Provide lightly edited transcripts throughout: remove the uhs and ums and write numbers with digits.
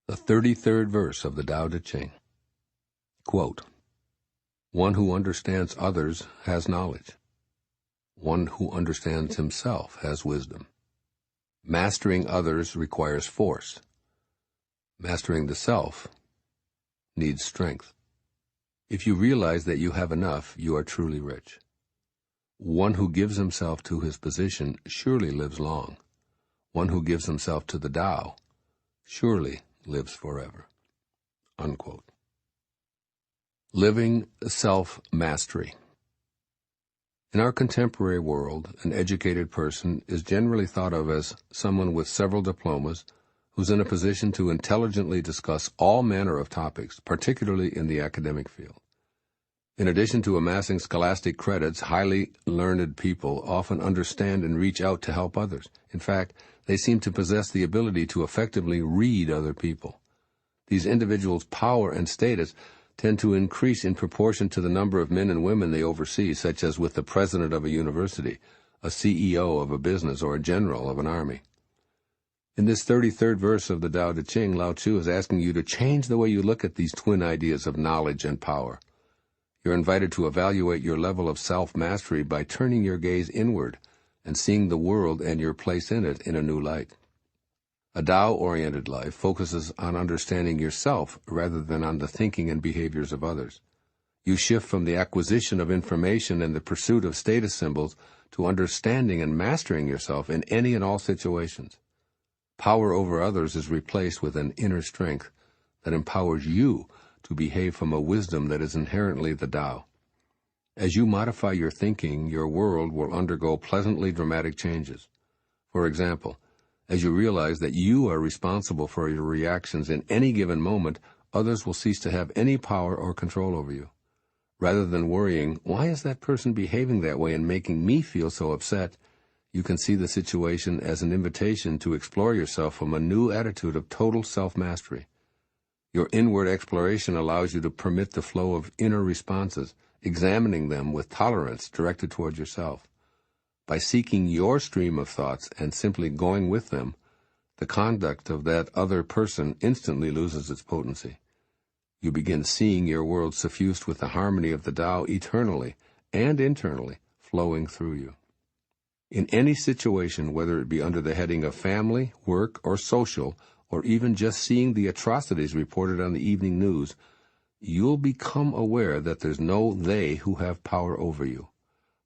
The 33rd verse of the Tao Te Ching. Quote, "One who understands others has knowledge. One who understands himself has wisdom. Mastering others requires force. Mastering the self needs strength. If you realize that you have enough, you are truly rich. One who gives himself to his position surely lives long. One who gives himself to the Tao surely lives forever." Unquote. Living self-mastery. In our contemporary world, an educated person is generally thought of as someone with several diplomas who's in a position to intelligently discuss all manner of topics, particularly in the academic field. In addition to amassing scholastic credits, highly learned people often understand and reach out to help others. In fact, they seem to possess the ability to effectively read other people. These individuals' power and status tend to increase in proportion to the number of men and women they oversee, such as with the president of a university, a CEO of a business, or a general of an army. In this 33rd verse of the Tao Te Ching, Lao Tzu is asking you to change the way you look at these twin ideas of knowledge and power. You're invited to evaluate your level of self-mastery by turning your gaze inward and seeing the world and your place in it in a new light. A Tao-oriented life focuses on understanding yourself rather than on the thinking and behaviors of others. You shift from the acquisition of information and the pursuit of status symbols to understanding and mastering yourself in any and all situations. Power over others is replaced with an inner strength that empowers you to behave from a wisdom that is inherently the Tao. As you modify your thinking, your world will undergo pleasantly dramatic changes. For example, as you realize that you are responsible for your reactions in any given moment, others will cease to have any power or control over you. Rather than worrying, "Why is that person behaving that way and making me feel so upset?" you can see the situation as an invitation to explore yourself from a new attitude of total self-mastery. Your inward exploration allows you to permit the flow of inner responses, examining them with tolerance directed toward yourself. By seeking your stream of thoughts and simply going with them, the conduct of that other person instantly loses its potency. You begin seeing your world suffused with the harmony of the Tao eternally and internally flowing through you. In any situation, whether it be under the heading of family, work, or social, or even just seeing the atrocities reported on the evening news, you'll become aware that there's no they who have power over you.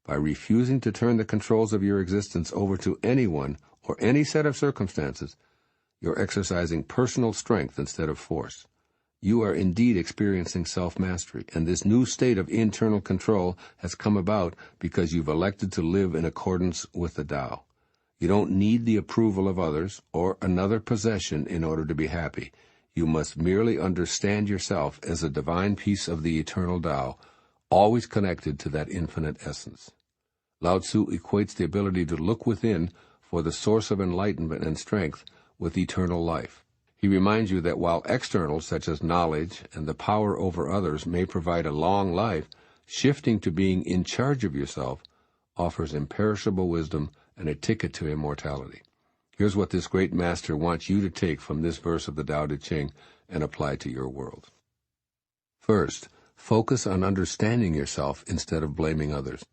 By refusing to turn the controls of your existence over to anyone or any set of circumstances, you're exercising personal strength instead of force. You are indeed experiencing self-mastery, and this new state of internal control has come about because you've elected to live in accordance with the Tao. You don't need the approval of others or another possession in order to be happy. You must merely understand yourself as a divine piece of the eternal Tao, always connected to that infinite essence. Lao Tzu equates the ability to look within for the source of enlightenment and strength with eternal life. He reminds you that while externals such as knowledge and the power over others may provide a long life, shifting to being in charge of yourself offers imperishable wisdom and a ticket to immortality. Here's what this great master wants you to take from this verse of the Tao Te Ching and apply to your world. First, focus on understanding yourself instead of blaming others.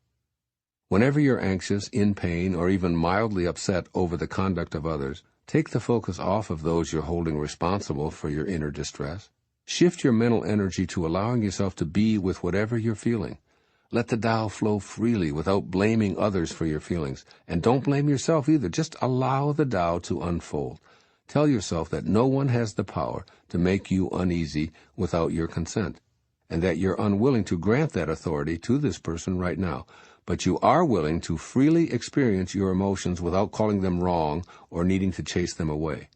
Whenever you're anxious, in pain, or even mildly upset over the conduct of others, take the focus off of those you're holding responsible for your inner distress. Shift your mental energy to allowing yourself to be with whatever you're feeling. Let the Tao flow freely without blaming others for your feelings. And don't blame yourself either. Just allow the Tao to unfold. Tell yourself that no one has the power to make you uneasy without your consent, and that you're unwilling to grant that authority to this person right now. But you are willing to freely experience your emotions without calling them wrong or needing to chase them away.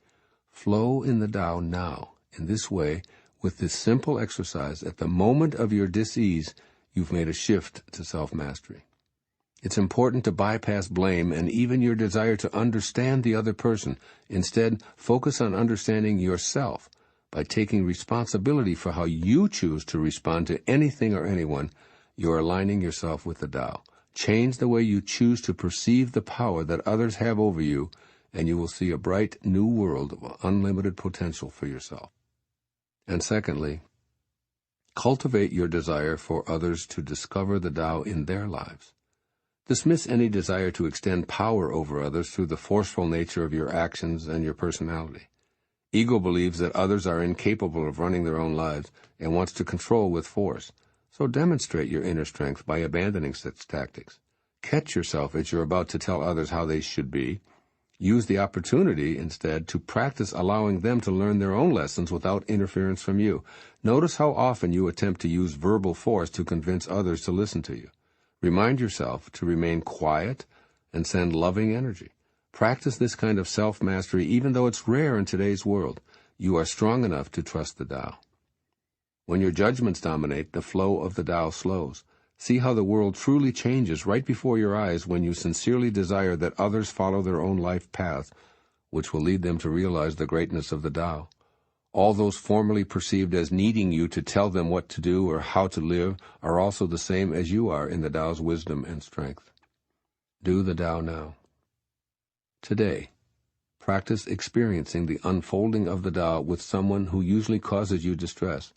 Flow in the Tao now. In this way, with this simple exercise, at the moment of your dis-ease, you've made a shift to self-mastery. It's important to bypass blame and even your desire to understand the other person. Instead, focus on understanding yourself. By taking responsibility for how you choose to respond to anything or anyone, you're aligning yourself with the Tao. Change the way you choose to perceive the power that others have over you, and you will see a bright new world of unlimited potential for yourself. And secondly, cultivate your desire for others to discover the Tao in their lives. Dismiss any desire to extend power over others through the forceful nature of your actions and your personality. Ego believes that others are incapable of running their own lives and wants to control with force. So demonstrate your inner strength by abandoning such tactics. Catch yourself as you're about to tell others how they should be. Use the opportunity, instead, to practice allowing them to learn their own lessons without interference from you. Notice how often you attempt to use verbal force to convince others to listen to you. Remind yourself to remain quiet and send loving energy. Practice this kind of self-mastery even though it's rare in today's world. You are strong enough to trust the Tao. When your judgments dominate, the flow of the Tao slows. See how the world truly changes right before your eyes when you sincerely desire that others follow their own life path, which will lead them to realize the greatness of the Tao. All those formerly perceived as needing you to tell them what to do or how to live are also the same as you are in the Tao's wisdom and strength. Do the Tao now. Today, practice experiencing the unfolding of the Tao with someone who usually causes you distress.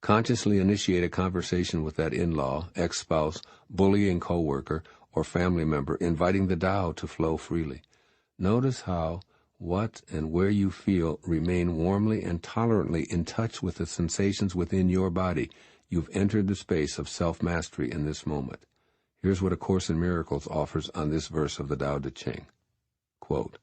Consciously initiate a conversation with that in-law, ex-spouse, bullying co-worker, or family member, inviting the Tao to flow freely. Notice how, what, and where you feel remain warmly and tolerantly in touch with the sensations within your body. You've entered the space of self-mastery in this moment. Here's what A Course in Miracles offers on this verse of the Tao Te Ching. Quote,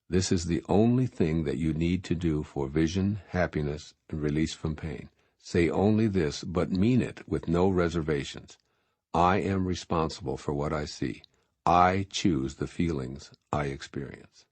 "This is the only thing that you need to do for vision, happiness, and release from pain. Say only this, but mean it with no reservations. I am responsible for what I see. I choose the feelings I experience."